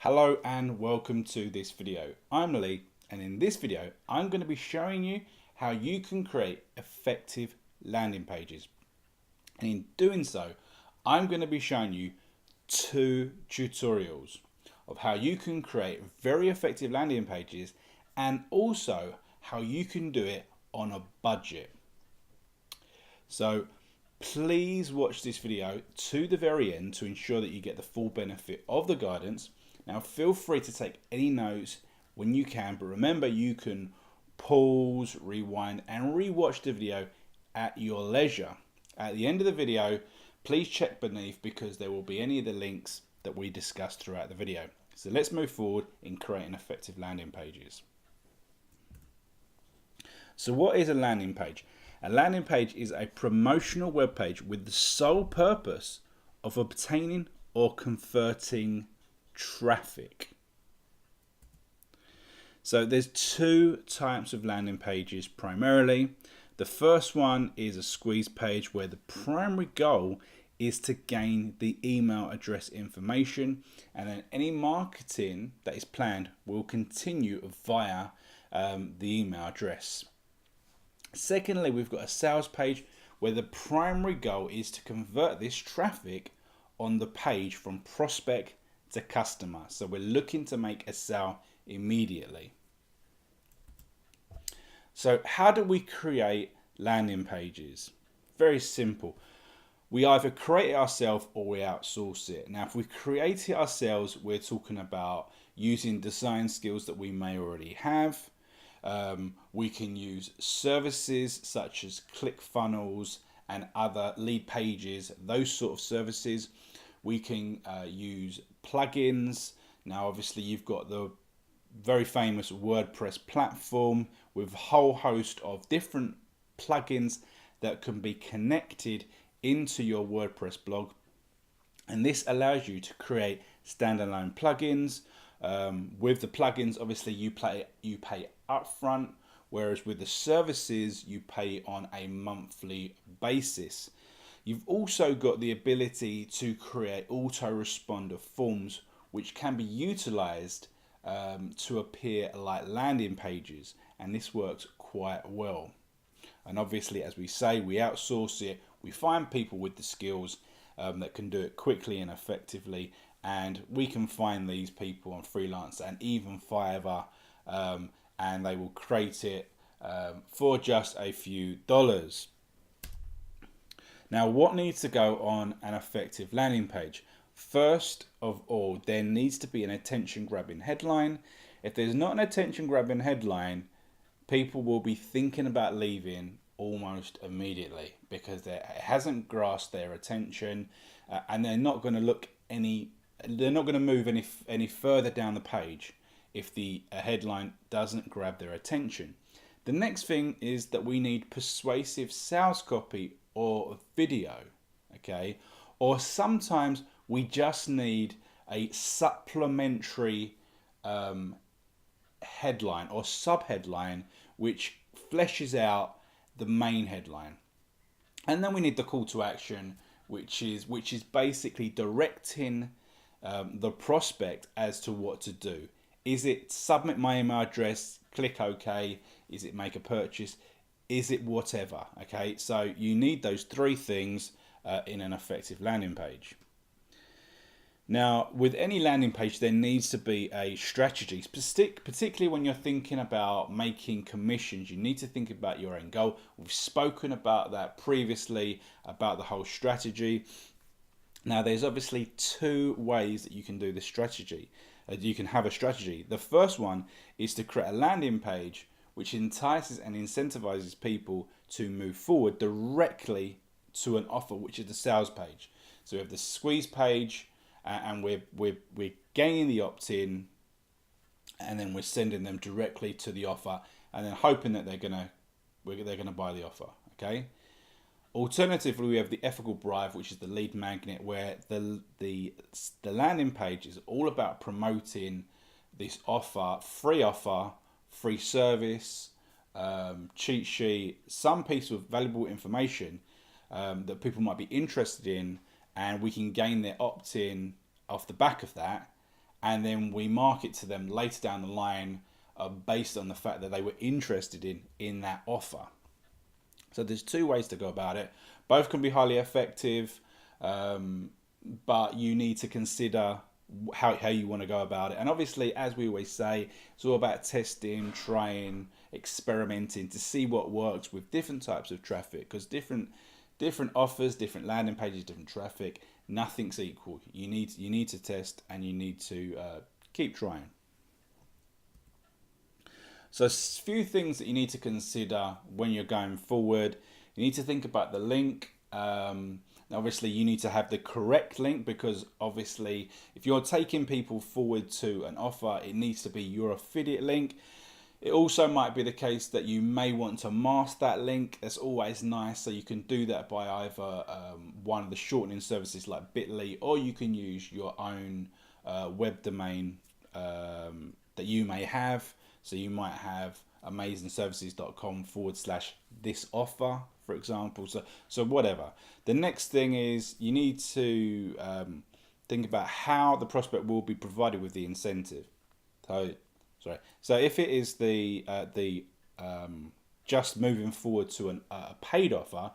Hello and welcome to this video. I'm Lee, and in this video I'm going to be showing you how you can create effective landing pages. And in doing so, I'm going to be showing you two tutorials of how you can create very effective landing pages and also how you can do it on a budget. So please watch this video to the very end to ensure that you get the full benefit of the guidance. Now feel free to take any notes when you can, but remember you can pause, rewind and rewatch the video at your leisure. At the end of the video, please check beneath because there will be any of the links that we discussed throughout the video. So let's move forward in creating effective landing pages. So what is a landing page? A landing page is a promotional web page with the sole purpose of obtaining or converting traffic. So there's two types of landing pages primarily. The first one is a squeeze page where the primary goal is to gain the email address information, and then any marketing that is planned will continue via the email address. Secondly, we've got a sales page where the primary goal is to convert this traffic on the page from prospect to customer. So we're looking to make a sale immediately. So how do we create landing pages? Very simple. We either create it ourselves or we outsource it. Now, if we create it ourselves, we're talking about using design skills that we may already have. We can use services such as ClickFunnels and other lead pages, those sort of services. We can use plugins. Now, obviously, you've got the very famous WordPress platform with a whole host of different plugins that can be connected into your WordPress blog. And this allows you to create standalone plugins. With the plugins, obviously, you pay upfront, whereas with the services, you pay on a monthly basis. You've also got the ability to create autoresponder forms, which can be utilized to appear like landing pages, and this works quite well. And obviously, as we say, we outsource it. We find people with the skills that can do it quickly and effectively, and we can find these people on Freelance and even Fiverr, and they will create it for just a few dollars. Now, what needs to go on an effective landing page? First of all, there needs to be an attention-grabbing headline. If there's not an attention-grabbing headline, people will be thinking about leaving almost immediately because it hasn't grasped their attention, and they're not going to move any further down the page if the headline doesn't grab their attention. The next thing is that we need persuasive sales copy or video, okay? Or sometimes we just need a supplementary headline or subheadline which fleshes out the main headline. And then we need the call to action, which is basically directing the prospect as to what to do. Is it submit my email address, click OK? Is it make a purchase? Is it whatever? Okay, so you need those three things in an effective landing page. Now, with any landing page, there needs to be a strategy, particularly when you're thinking about making commissions. You need to think about your end goal. We've spoken about that previously, about the whole strategy. Now, there's obviously two ways that you can do this strategy. You can have a strategy. The first one is to create a landing page which entices and incentivizes people to move forward directly to an offer, which is the sales page. So we have the squeeze page, and we're gaining the opt-in, and then we're sending them directly to the offer, and then hoping that they're gonna buy the offer. Okay. Alternatively, we have the ethical bribe, which is the lead magnet, where the landing page is all about promoting this offer, free service, cheat sheet, some piece of valuable information that people might be interested in, and we can gain their opt-in off the back of that, and then we market to them later down the line based on the fact that they were interested in that offer. So there's two ways to go about it. Both can be highly effective, but you need to consider how you want to go about it. And obviously, as we always say, it's all about testing, trying, experimenting to see what works with different types of traffic, because different offers, different landing pages, different traffic, nothing's equal. You need to test, and you need to keep trying. So a few things that you need to consider when you're going forward. You need to think about the link. Obviously, you need to have the correct link, because obviously if you're taking people forward to an offer, it needs to be your affiliate link. It also might be the case that you may want to mask that link. That's always nice. So you can do that by either one of the shortening services like Bitly, or you can use your own web domain that you may have. So you might have amazingservices.com/this offer, for example. So whatever. The next thing is you need to think about how the prospect will be provided with the incentive. So if it is the just moving forward to a paid offer,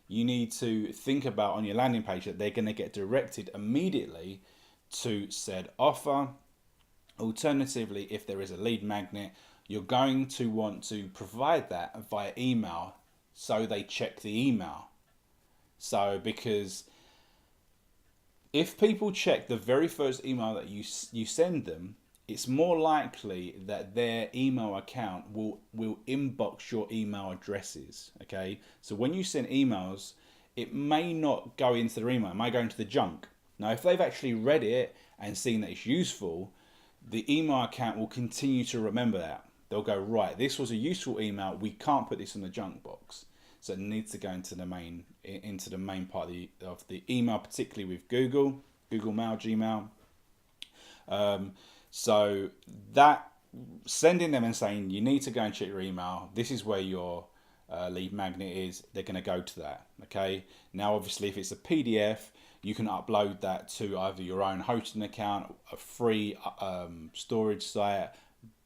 you need to think about on your landing page that they're going to get directed immediately to said offer. Alternatively, if there is a lead magnet, you're going to want to provide that via email, so they check the email. So because if people check the very first email that you send them, it's more likely that their email account will inbox your email addresses. Okay, so when you send emails, it may not go into their email, it might go into the junk. Now, if they've actually read it and seen that it's useful, the email account will continue to remember that. They'll go, right, this was a useful email, we can't put this in the junk box. So it needs to go into the main part of the email, particularly with Google Mail, Gmail. So that sending them and saying you need to go and check your email, this is where your lead magnet is, they're going to go to that. Okay, now obviously if it's a PDF, you can upload that to either your own hosting account, a free storage site,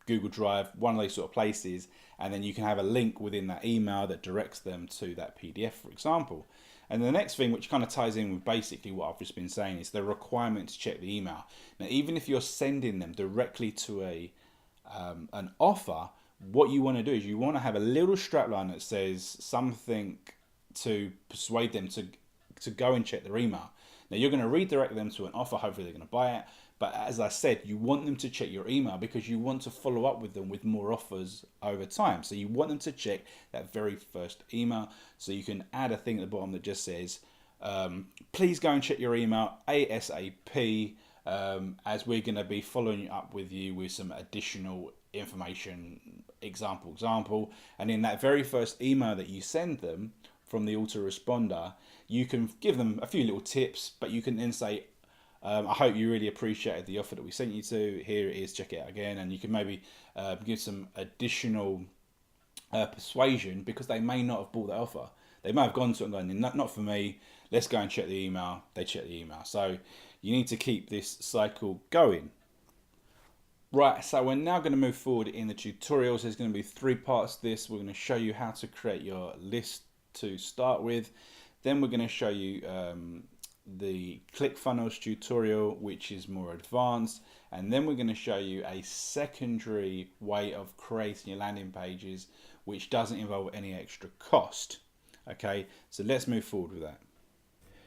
Google Drive, one of those sort of places, and then you can have a link within that email that directs them to that PDF, for example. And the next thing, which kind of ties in with basically what I've just been saying, is the requirement to check the email. Now, even if you're sending them directly to an offer, what you want to do is you want to have a little strapline that says something to persuade them to go and check their email. Now, you're going to redirect them to an offer, hopefully they're going to buy it. But as I said, you want them to check your email because you want to follow up with them with more offers over time. So you want them to check that very first email. So you can add a thing at the bottom that just says, please go and check your email ASAP, as we're going to be following up with you with some additional information, example. And in that very first email that you send them from the autoresponder, you can give them a few little tips, but you can then say, I hope you really appreciated the offer that we sent you to. Here it is, check it out again. And you can maybe give some additional persuasion, because they may not have bought that offer. They may have gone to it and gone, not for me, let's go and check the email. They check the email. So you need to keep this cycle going. Right, so we're now going to move forward in the tutorials. There's going to be 3 parts to this. We're going to show you how to create your list to start with. Then we're going to show you the ClickFunnels tutorial, which is more advanced, and then we're going to show you a secondary way of creating your landing pages, which doesn't involve any extra cost. Okay, so let's move forward with that.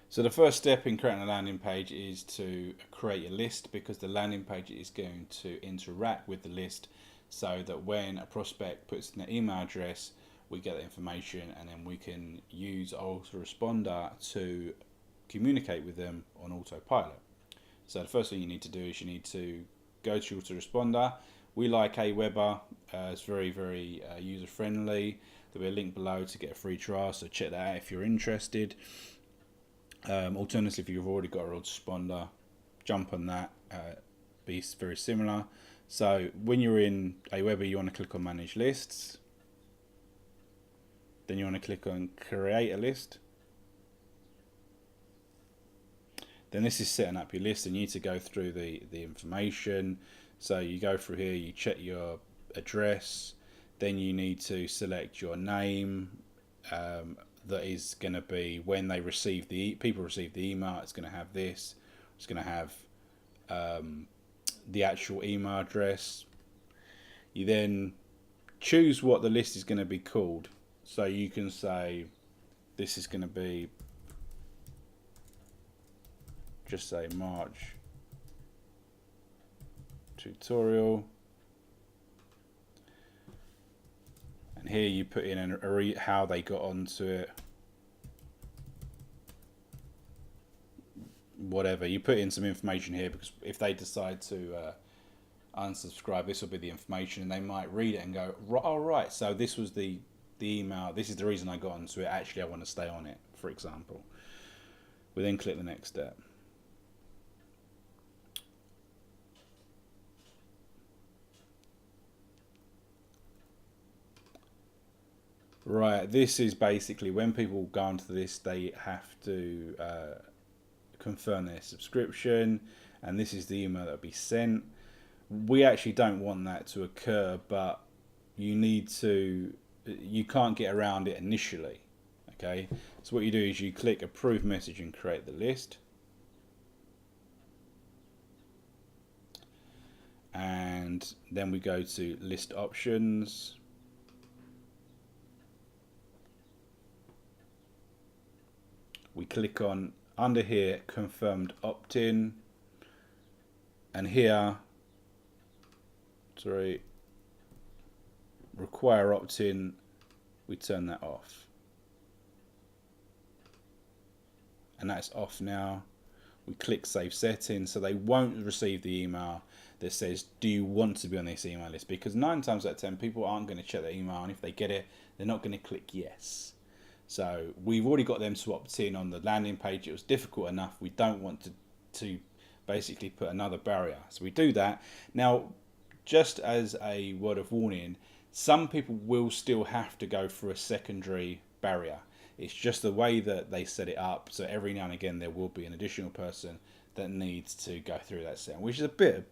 So the first step in creating a landing page is to create your list, because the landing page is going to interact with the list, so that when a prospect puts in their email address, we get the information, and then we can use our autoresponder to communicate with them on autopilot. So the first thing you need to do is you need to go to your autoresponder. We like Aweber. It's very, very user friendly. There'll be a link below to get a free trial, so check that out if you're interested. Alternatively, if you've already got a autoresponder, jump on that. Be very similar. So when you're in Aweber, you want to click on Manage Lists. Then you want to click on Create a List. Then this is setting up your list, and you need to go through the information. So you go through here, you check your address, then you need to select your name. That is going to be when they receive people receive the email. It's going to have this. It's going to have the actual email address. You then choose what the list is going to be called. So you can say this is going to be, just say March tutorial, and here you put in how they got onto it, whatever. You put in some information here, because if they decide to unsubscribe, this will be the information, and they might read it and go, all right, so this was the email, this is the reason I got onto it, actually I want to stay on it, for example. We then click the next step. Right, this is basically when people go onto this, they have to confirm their subscription, and this is the email that will be sent. We actually don't want that to occur, but you can't get around it initially. Okay, so what you do is you click approve message and create the list, and then we go to list options. We click on under here confirmed opt-in, and here require opt-in, we turn that off, and that's off now. We click save settings, so they won't receive the email that says do you want to be on this email list, because 9 times out of 10 people aren't going to check their email, and if they get it, they're not going to click yes. So we've already got them to opt in on the landing page. It was difficult enough. We don't want to basically put another barrier. So we do that. Now, just as a word of warning, some people will still have to go through a secondary barrier. It's just the way that they set it up. So every now and again, there will be an additional person that needs to go through that setting, which is a bit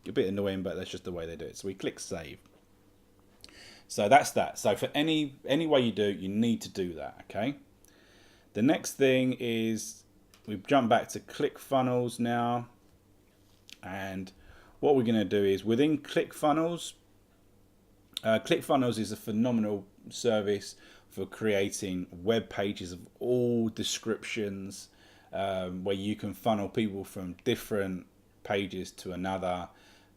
annoying, but that's just the way they do it. So we click save. So that's that. So for any way you do it, you need to do that, okay? The next thing is we jump back to ClickFunnels now. And what we're going to do is within ClickFunnels, ClickFunnels is a phenomenal service for creating web pages of all descriptions, where you can funnel people from different pages to another,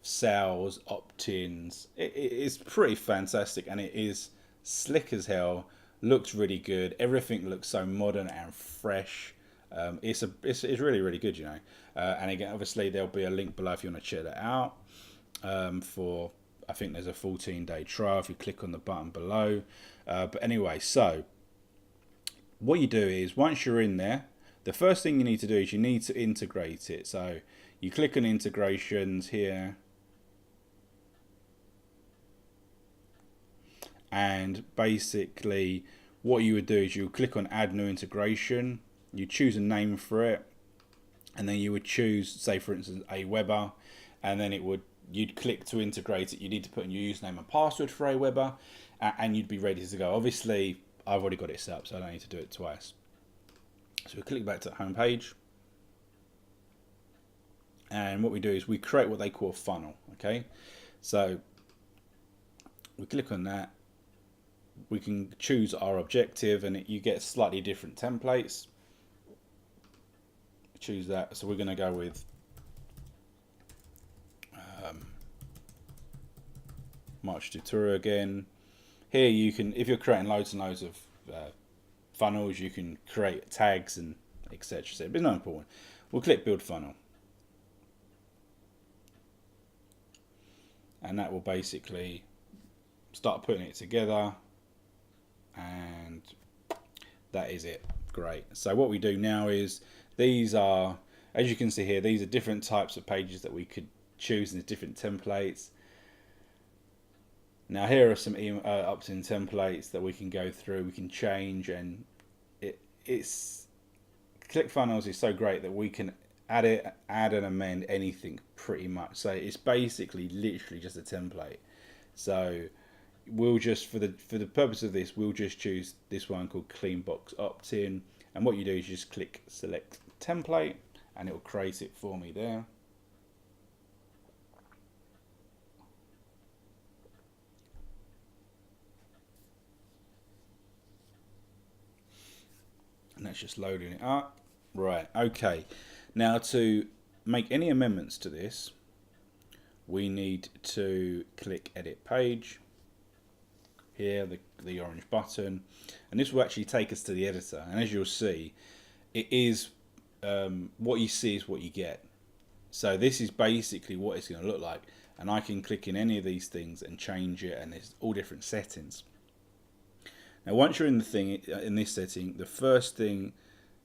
sales, opt-ins. It's pretty fantastic, and it is slick as hell, looks really good, everything looks so modern and fresh. It's really good, you know. And again, obviously there'll be a link below if you want to check that out. For I think there's a 14-day trial if you click on the button below. But anyway, so what you do is once you're in there, the first thing you need to do is you need to integrate it. So you click on integrations here, and basically what you would do is you would click on add new integration, you choose a name for it, and then you would choose, say for instance, Aweber, and then you'd click to integrate it. You need to put in your username and password for Aweber, and you'd be ready to go. Obviously I've already got it set up, so I don't need to do it twice. So we click back to the home page, and what we do is we create what they call a funnel. Okay, so we click on that. We can choose our objective, and you get slightly different templates. Choose that. So we're going to go with March tutorial again. Here you can, if you're creating loads and loads of funnels, you can create tags and etc. So it's not important. We'll click build funnel, and that will basically start putting it together, and that is it. Great. So what we do now is these are, as you can see here, these are different types of pages that we could choose, and there's different templates. Now here are some opt-in templates that we can go through, we can change, and ClickFunnels is so great that we can add and amend anything pretty much. So it's basically literally just a template. So we'll just for the purpose of this, we'll just choose this one called clean box opt-in, and what you do is you just click select template and it will create it for me there. And that's just loading it up. Right, okay. Now to make any amendments to this, we need to click edit page. Here, the orange button. And this will actually take us to the editor. And as you'll see, it is what you see is what you get. So this is basically what it's going to look like. And I can click in any of these things and change it, and there's all different settings. Now, once you're in the thing in this setting, the first thing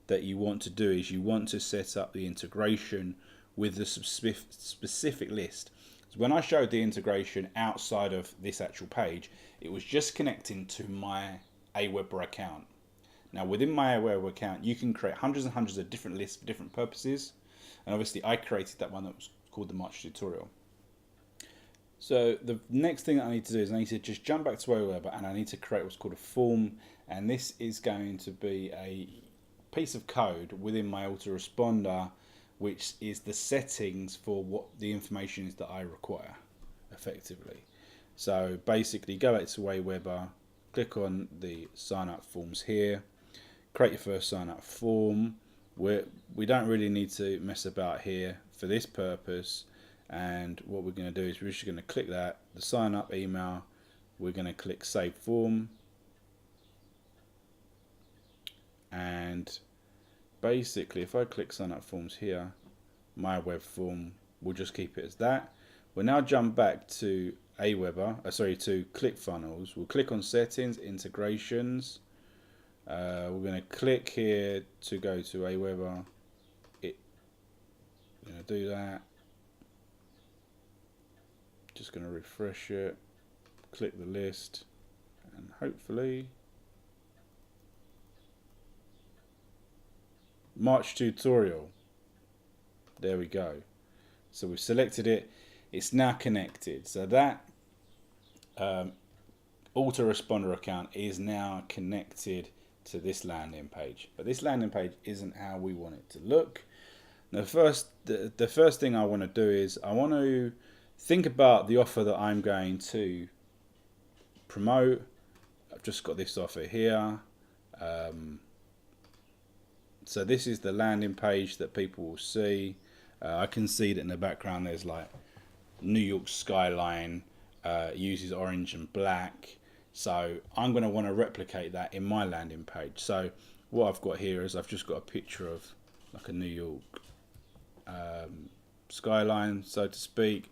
that you want to do is you want to set up the integration with the specific list. So when I showed the integration outside of this actual page, it was just connecting to my Aweber account. Now, within my Aweber account, you can create hundreds and hundreds of different lists for different purposes. And obviously, I created that one that was called the March tutorial. So the next thing I need to do is I need to just jump back to Aweber, and I need to create what's called a form. And this is going to be a piece of code within my autoresponder, which is the settings for what the information is that I require, effectively. So basically, go back to Aweber, click on the sign up forms here, create your first sign up form. We don't really need to mess about here for this purpose. And what we're going to do is we're just going to click that, the sign up email, we're going to click save form, and basically if I click sign up forms here, my web form, we'll just keep it as that. We'll now jump back to Aweber, to ClickFunnels. We'll click on settings, integrations. We're going to click here to go to Aweber. We're going to do that. Just going to refresh it, click the list, and hopefully March tutorial. There we go. So we've selected it. It's now connected. So that autoresponder account is now connected to this landing page. But this landing page isn't how we want it to look. Now, the first thing I want to do is I want to think about the offer that I'm going to promote. I've just got this offer here. So this is the landing page that people will see. I can see that in the background there's like New York skyline, uses orange and black. So I'm going to want to replicate that in my landing page. So what I've got here is I've just got a picture of like a New York skyline, so to speak.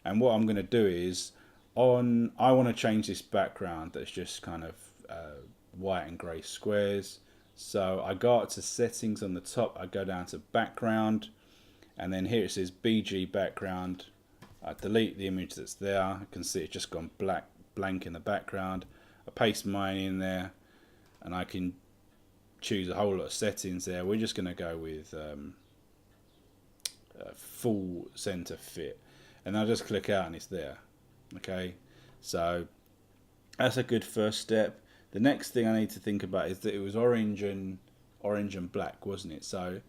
And what I'm going to do is I want to change this background that's just kind of white and grey squares. So I go up to settings on the top, I go down to background, and then here it says BG background. I delete the image that's there. I can see it's just gone blank in the background. I paste mine in there, and I can choose a whole lot of settings there. We're just going to go with full center fit, and I'll just click out and it's there. Okay, so that's a good first step. The next thing I need to think about is that it was orange and black, wasn't it? So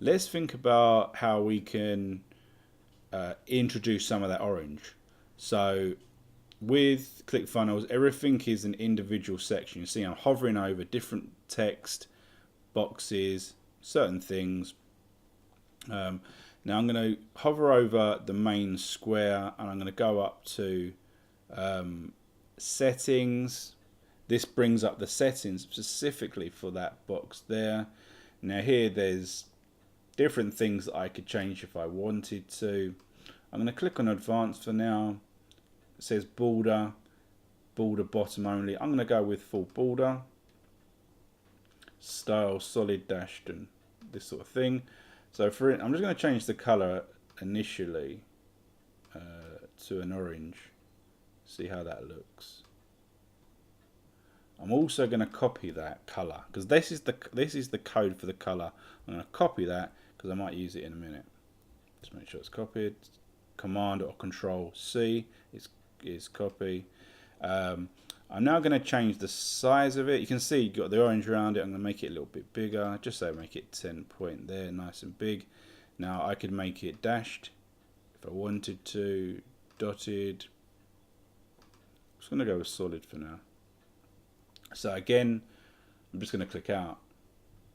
let's think about how we can introduce some of that orange. So with ClickFunnels, everything is an individual section. You see I'm hovering over different text boxes, certain things. Now I'm going to hover over the main square, and I'm going to go up to settings. This brings up the settings specifically for that box there. Now here there's different things that I could change if I wanted to. I'm going to click on advanced for now. It says border bottom only. I'm going to go with full border, style solid dashed, and this sort of thing. So for it, I'm just going to change the color initially to an orange. See how that looks. I'm also going to copy that color because this is the code for the color. I'm going to copy that, because I might use it in a minute. Just make sure it's copied. Command or Control C is copy. I'm now going to change the size of it. You can see you've got the orange around it. I'm going to make it a little bit bigger, just so I make it 10 point there, nice and big. Now I could make it dashed if I wanted to, dotted. I'm just going to go with solid for now. So again, I'm just going to click out.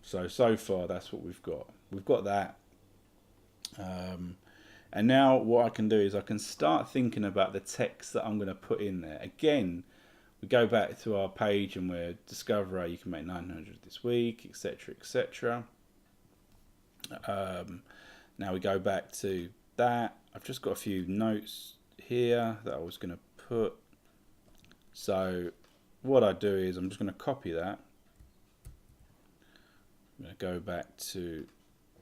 So far that's what we've got. We've got that. And now what I can do is I can start thinking about the text that I'm going to put in there. Again, we go back to our page and we're discover you can make 900 this week, etc., etc. Now we go back to that. I've just got a few notes here that I was going to put. So what I do is I'm just going to copy that. I'm going to go back to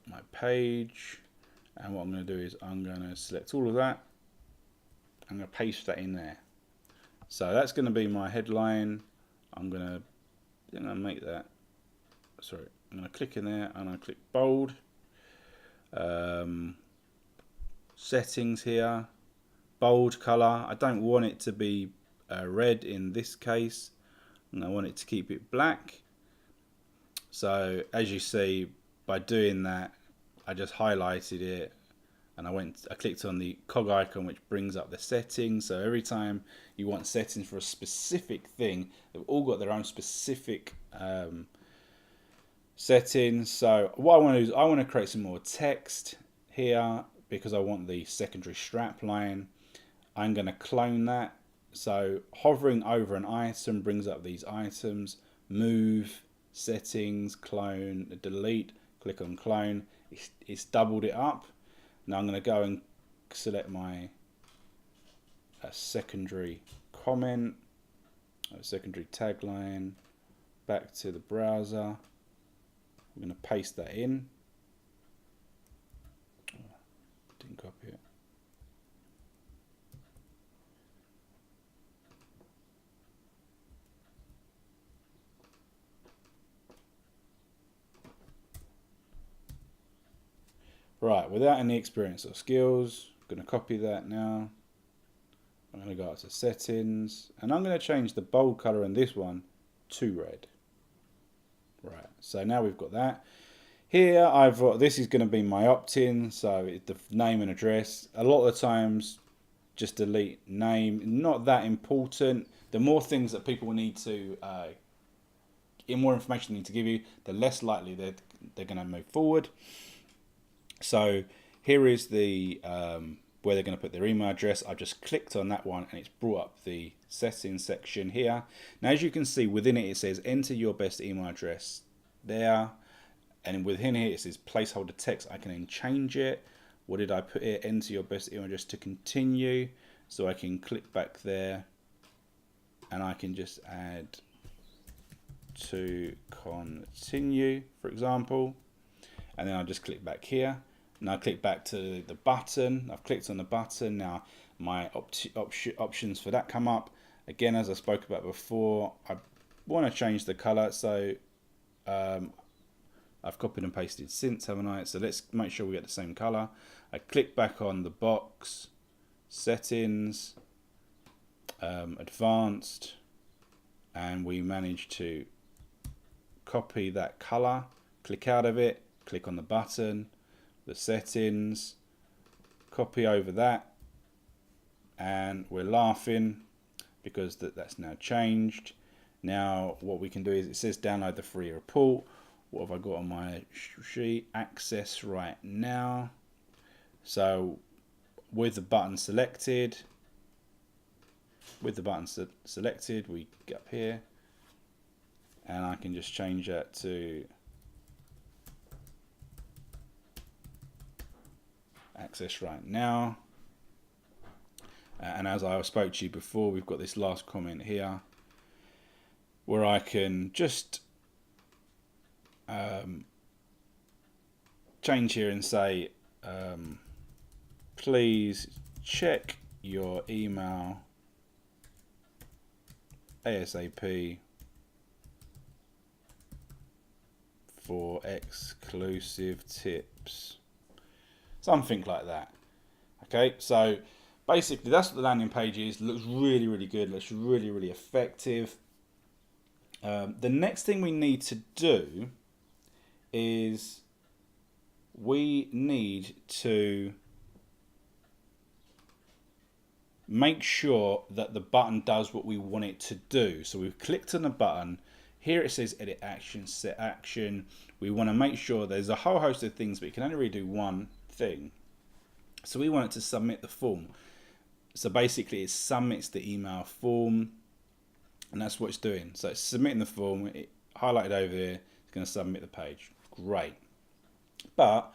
my page, and what I'm going to do is I'm going to select all of that. I'm going to paste that in there. So that's going to be my headline. I'm going to make that. Sorry, I'm going to click in there and I click bold. Settings here, bold color. I don't want it to be red in this case, and I want it to keep it black. So as you see, by doing that, I just highlighted it and I clicked on the cog icon, which brings up the settings. So every time you want settings for a specific thing, they've all got their own specific settings. So what I want to do is I want to create some more text here because I want the secondary strap line. I'm going to clone that. So hovering over an item brings up these items. Move, settings, clone, delete, click on clone. It's doubled it up. Now I'm going to go and select my secondary comment, secondary tagline, back to the browser. I'm going to paste that in. Didn't copy it. Right, without any experience or skills, I'm going to copy that now. I'm going to go up to settings and I'm going to change the bold color in this one to red. Right, so now we've got that. Here I've got, this is going to be my opt-in, so the name and address. A lot of the times just delete name, not that important. The more things that people need to, more information they need to give you, the less likely they're going to move forward. So here is the where they're going to put their email address. I've just clicked on that one and it's brought up the settings section here. Now as you can see within it, it says enter your best email address there, and within here it says placeholder text. I can then change it. What did I put here? Enter your best email address to continue. So I can click back there and I can just add to continue, for example. And then I'll just click back here. Now I click back to the button. I've clicked on the button. Now my options for that come up. Again, as I spoke about before, I want to change the color. So I've copied and pasted since, haven't I? So let's make sure we get the same color. I click back on the box, settings, advanced, and we manage to copy that color. Click out of it. Click on the button, the settings, copy over that, and we're laughing because that's now changed. Now what we can do is it says download the free report. What have I got on my sheet? Access right now. So with the button selected, we get up here and I can just change that to access right now. And as I spoke to you before, we've got this last comment here where I can just change here and say please check your email ASAP for exclusive tips, something like that. Okay, so basically that's what the landing page is. Looks really, really good, looks really, really effective. The next thing we need to do is we need to make sure that the button does what we want it to do. So we've clicked on the button. Here it says edit action, set action. We want to make sure there's a whole host of things, but you can only really do one thing. So we want it to submit the form. So basically it submits the email form, and that's what it's doing. So it's submitting the form, it highlighted over here, it's going to submit the page. Great. But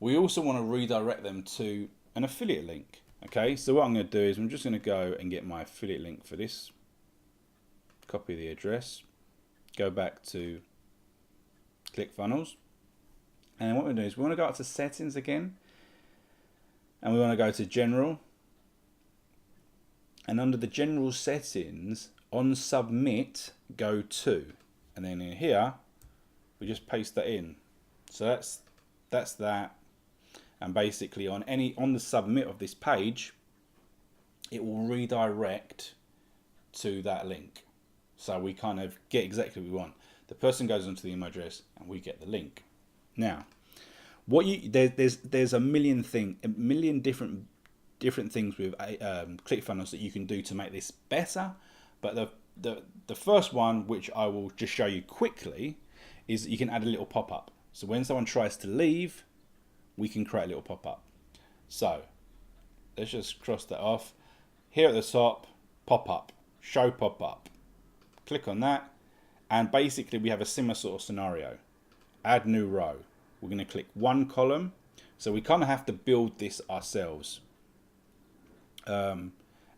we also want to redirect them to an affiliate link. Okay, so what I'm going to do is I'm just going to go and get my affiliate link for this, copy the address, go back to ClickFunnels, and what we do is we want to go up to settings again, and we want to go to general, and under the general settings on submit go to, and then in here we just paste that in. So that's that. And basically on the submit of this page, it will redirect to that link. So we kind of get exactly what we want. The person goes onto the email address and we get the link. Now, there's a million different things with ClickFunnels that you can do to make this better. But the first one, which I will just show you quickly, is that you can add a little pop-up. So when someone tries to leave, we can create a little pop-up. So let's just cross that off. Here at the top, pop-up, show pop-up. Click on that, and basically we have a similar sort of scenario. Add new row. We're going to click one column, so we kind of have to build this ourselves. And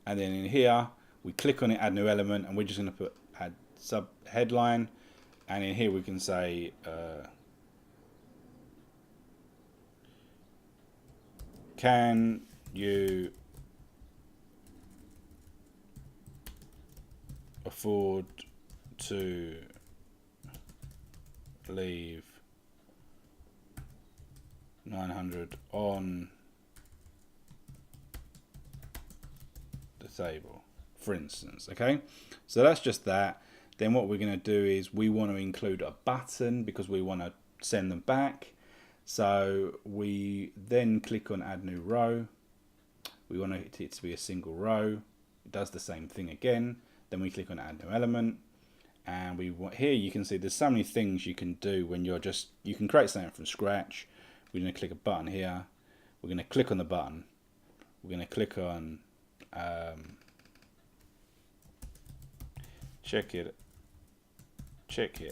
then in here, we click on it, add new element, and we're just going to put add sub headline, and in here we can say can you afford to leave 900 on the table, for instance? Okay, so that's just that. Then what we're going to do is we want to include a button because we want to send them back. So we then click on add new row. We want it to be a single row. It does the same thing again. Then we click on add new element, and we want, here you can see there's so many things you can do when you can create something from scratch. We're going to click a button here. We're going to click on the button. We're going to click on check it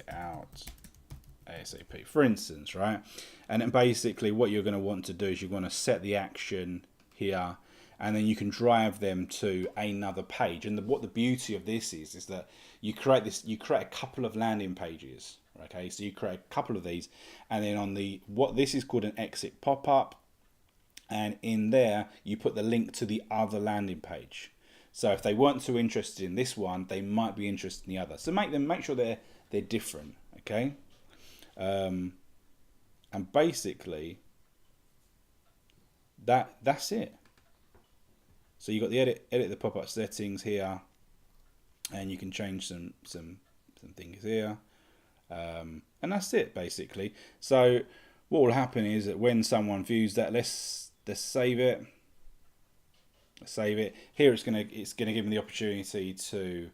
out ASAP, for instance, right? And then basically what you're going to want to do is you're going to set the action here, and then you can drive them to another page. And what the beauty of this is that you create a couple of landing pages. Okay, so you create a couple of these, and then on this is called an exit pop-up, and in there you put the link to the other landing page. So if they weren't too interested in this one, they might be interested in the other. So make sure they're different. Okay. And basically that's it. So you got the edit the pop-up settings here, and you can change some things here, and that's it basically. So what will happen is that when someone views that, let's save it. Here it's gonna give them the opportunity to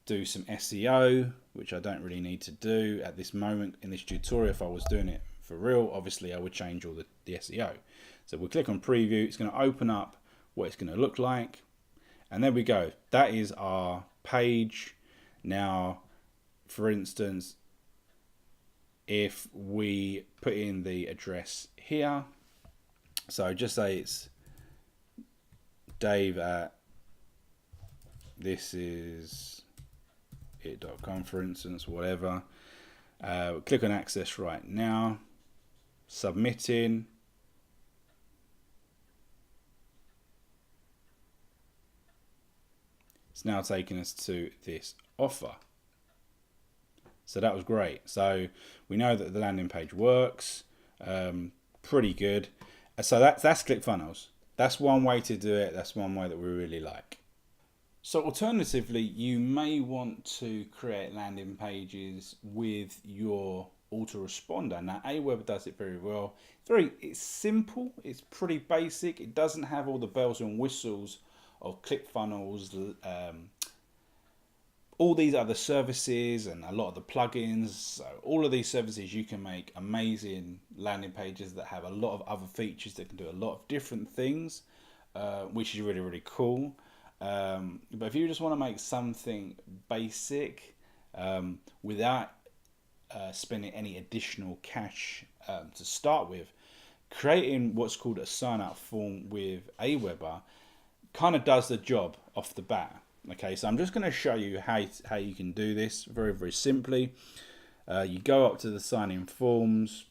do some SEO, which I don't really need to do at this moment in this tutorial. If I was doing it for real, obviously I would change all the SEO. So we'll click on preview. It's going to open up what it's going to look like, and there we go. That is our page. Now, for instance, if we put in the address here, so just say it's Dave at this is it.com, for instance, whatever. Click on access right now, submitting. It's now taking us to this offer. So that was great. So we know that the landing page works, pretty good. So that's ClickFunnels. That's one way to do it. That's one way that we really like. So alternatively, you may want to create landing pages with your autoresponder. Now, Aweber does it very well. It's simple. It's pretty basic. It doesn't have all the bells and whistles of ClickFunnels, all these other services and a lot of the plugins. So all of these services, you can make amazing landing pages that have a lot of other features that can do a lot of different things, which is really, really cool. But if you just want to make something basic without spending any additional cash to start with, creating what's called a sign up form with Aweber kind of does the job off the bat. Okay, so I'm just going to show you how you can do this very, very simply. You go up to the sign in forms,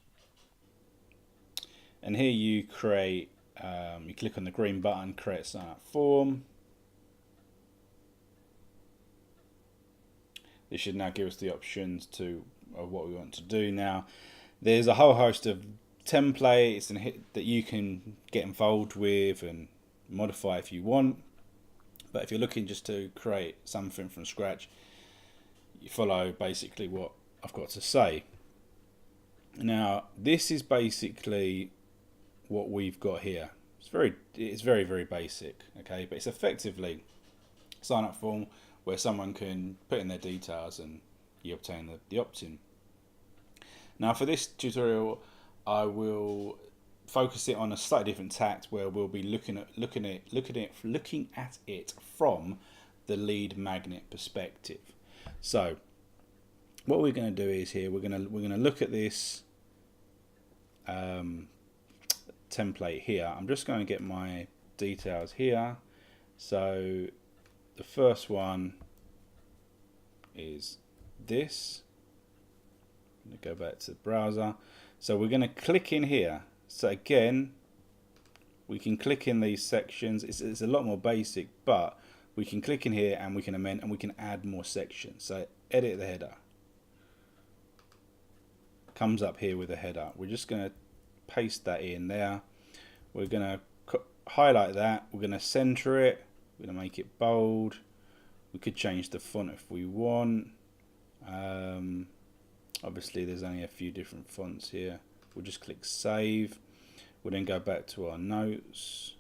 and here you create, you click on the green button, create a sign up form. This should now give us the options of what we want to do. Now, there's a whole host of templates that you can get involved with and modify if you want. But if you're looking just to create something from scratch, you follow basically what I've got to say. Now, this is basically what we've got here. It's very, very basic, okay? But it's effectively a sign up form where someone can put in their details and you obtain the opt-in. Now, for this tutorial, I will focus it on a slightly different tact where we'll be looking at it from the lead magnet perspective. So what we're going to do is here we're going to look at this template here. I'm just going to get my details here. So the first one is this. I'm going to go back to the browser. So we're going to click in here. So again, we can click in these sections. It's a lot more basic, but we can click in here and we can amend and we can add more sections. So edit the header. Comes up here with a header. We're just going to paste that in there. We're going to highlight that. We're going to center it. We're going to make it bold. We could change the font if we want. Obviously, there's only a few different fonts here. We'll just click save. We'll then go back to our notes.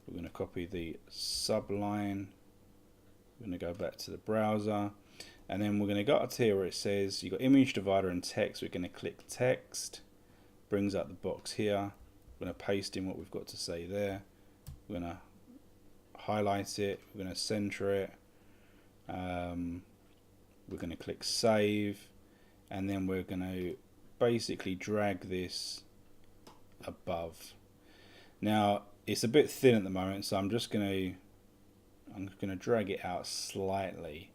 We're going to copy the subline. We're going to go back to the browser. And then we're going to go up to here where it says you've got image divider and text. We're going to click text. Brings up the box here. We're going to paste in what we've got to say there. We're going to highlight it. We're going to center it. We're going to click save. And then we're going to basically drag this above. Now it's a bit thin at the moment, so I'm going to drag it out slightly,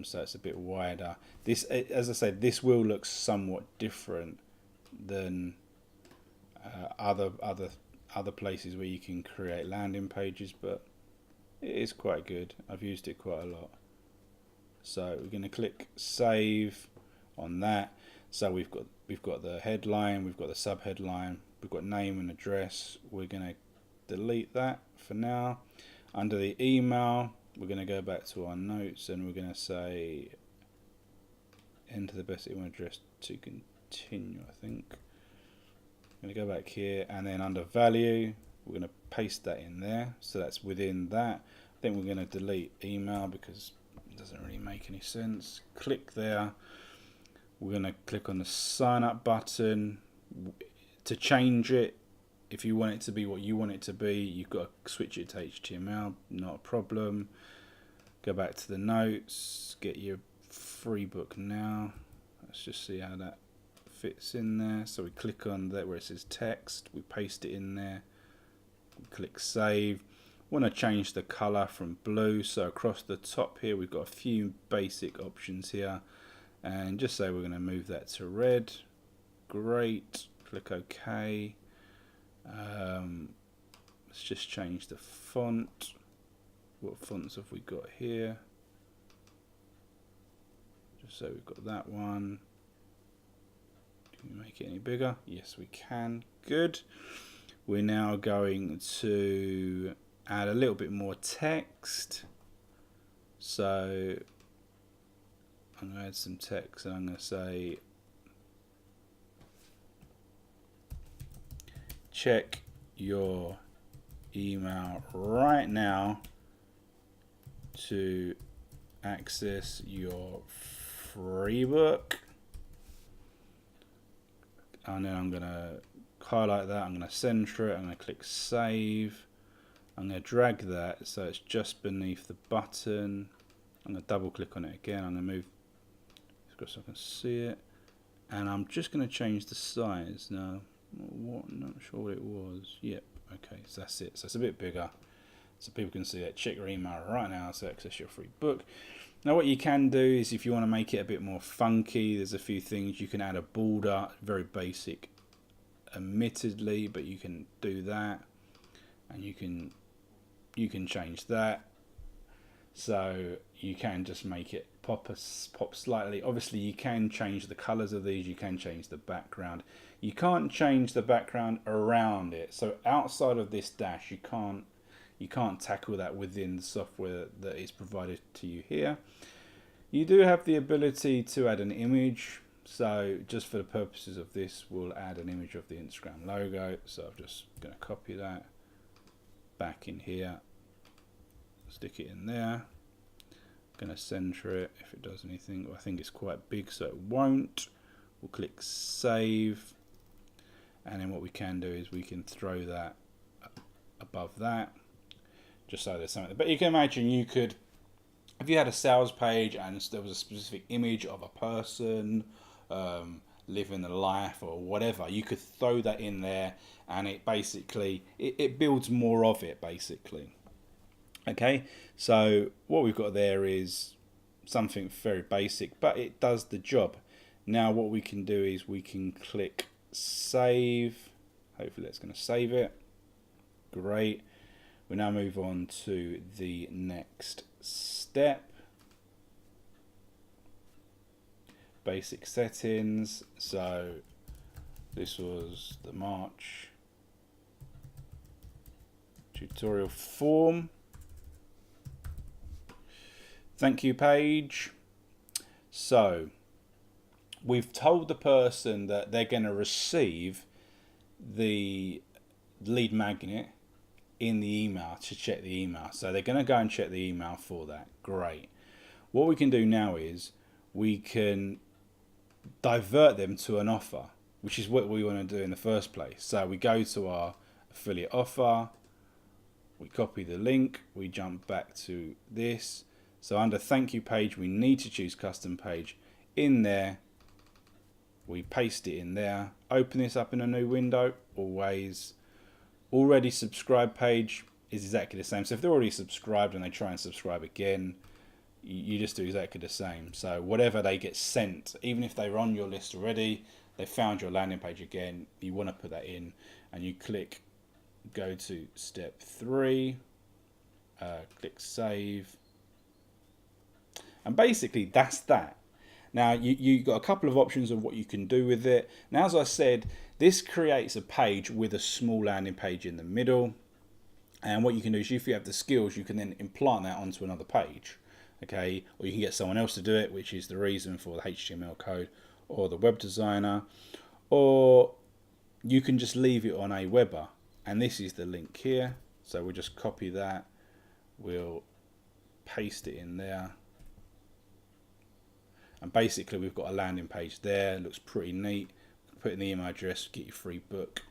so it's a bit wider. This, as I said, this will look somewhat different than other places where you can create landing pages, but it is quite good. I've used it quite a lot. So we're going to click save on that. So we've got the headline, we've got the subheadline, we've got name and address. We're going to delete that for now. Under the email, we're going to go back to our notes and we're going to say enter the best email address to continue, I think. I'm going to go back here and then under value, we're going to paste that in there. So that's within that. I think we're going to delete email because it doesn't really make any sense. Click there. We're going to click on the sign up button. To change it, if you want it to be what you want it to be, you've got to switch it to HTML, not a problem. Go back to the notes, get your free book now. Let's just see how that fits in there. So we click on that where it says text, we paste it in there, we click save. Want to change the color from blue, so across the top here we've got a few basic options here. And just say we're going to move that to red. Great. Click OK. Let's just change the font. What fonts have we got here? So we've got that one. Can we make it any bigger? Yes, we can. Good. We're now going to add a little bit more text. So I'm going to add some text and I'm going to say, check your email right now to access your free book. And then I'm going to highlight that, I'm going to center it, I'm going to click save. I'm going to drag that so it's just beneath the button. I'm going to double click on it again, I'm going to move so I can see it. And I'm just going to change the size. Now, not sure what it was. Yep, okay, so that's it. So it's a bit bigger so people can see that. Check your email right now to access your free book. Now what you can do is if you want to make it a bit more funky, there's a few things. You can add a border, very basic admittedly, but you can do that, and you can change that. So you can just make it pop slightly. Obviously you can change the colors of these, you can change the background. You can't change the background around it. So outside of this dash, you can't tackle that within the software that is provided to you here. You do have the ability to add an image. So just for the purposes of this, we'll add an image of the Instagram logo. So I'm just going to copy that back in here, stick it in there. Going to center it if it does anything. I think it's quite big, so it won't. We'll click save, and then what we can do is we can throw that above that, just so there's something. But you can imagine you could, if you had a sales page and there was a specific image of a person living a life or whatever, you could throw that in there, and it basically it builds more of it basically. Okay, so what we've got there is something very basic, but it does the job. Now what we can do is we can click save. Hopefully that's going to save it. Great. We now move on to the next step. Basic settings. So this was the March tutorial form. Thank you page. So we've told the person that they're going to receive the lead magnet in the email to check the email. So they're going to go and check the email for that. Great. What we can do now is we can divert them to an offer, which is what we want to do in the first place. So we go to our affiliate offer, we copy the link, we jump back to this. So under thank you page, we need to choose custom page. In there, we paste it in there. Open this up in a new window, always. Already subscribed page is exactly the same. So if they're already subscribed and they try and subscribe again, you just do exactly the same. So whatever they get sent, even if they were on your list already, they found your landing page again, you want to put that in, and you click, go to step 3, click save. And basically that's that. Now you got a couple of options of what you can do with it. Now, as I said, this creates a page with a small landing page in the middle. And what you can do is if you have the skills, you can then implant that onto another page. Okay, or you can get someone else to do it, which is the reason for the HTML code or the web designer, or you can just leave it on Aweber. And this is the link here. So we'll just copy that. We'll paste it in there. And basically we've got a landing page there. It looks pretty neat. Put in the email address, get your free book,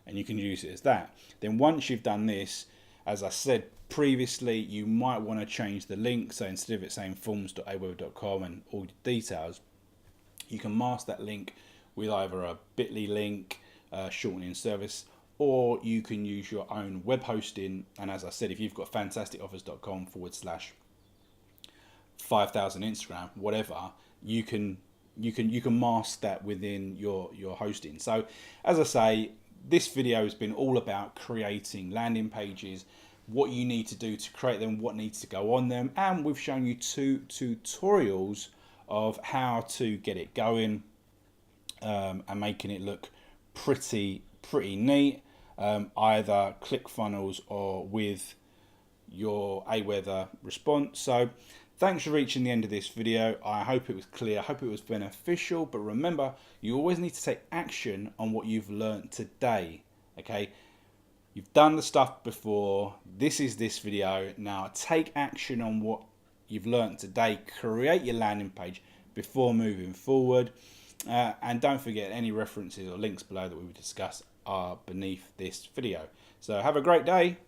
and you can use it as that. Then once you've done this, as I said previously, you might want to change the link. So instead of it saying forms.aweber.com and all the details, you can mask that link with either a bit.ly link, shortening service, or you can use your own web hosting. And as I said, if you've got fantasticoffers.com/5000 Instagram, whatever, you can mask that within your hosting. So as I say, this video has been all about creating landing pages, what you need to do to create them, what needs to go on them, and we've shown you 2 tutorials of how to get it going and making it look pretty neat, either ClickFunnels or with your Aweather response. So thanks for reaching the end of this video. I hope it was clear, I hope it was beneficial, but remember, you always need to take action on what you've learned today. Okay, you've done the stuff before, this is this video. Now take action on what you've learned today, create your landing page before moving forward. And don't forget, any references or links below that we discussed are beneath this video. So have a great day.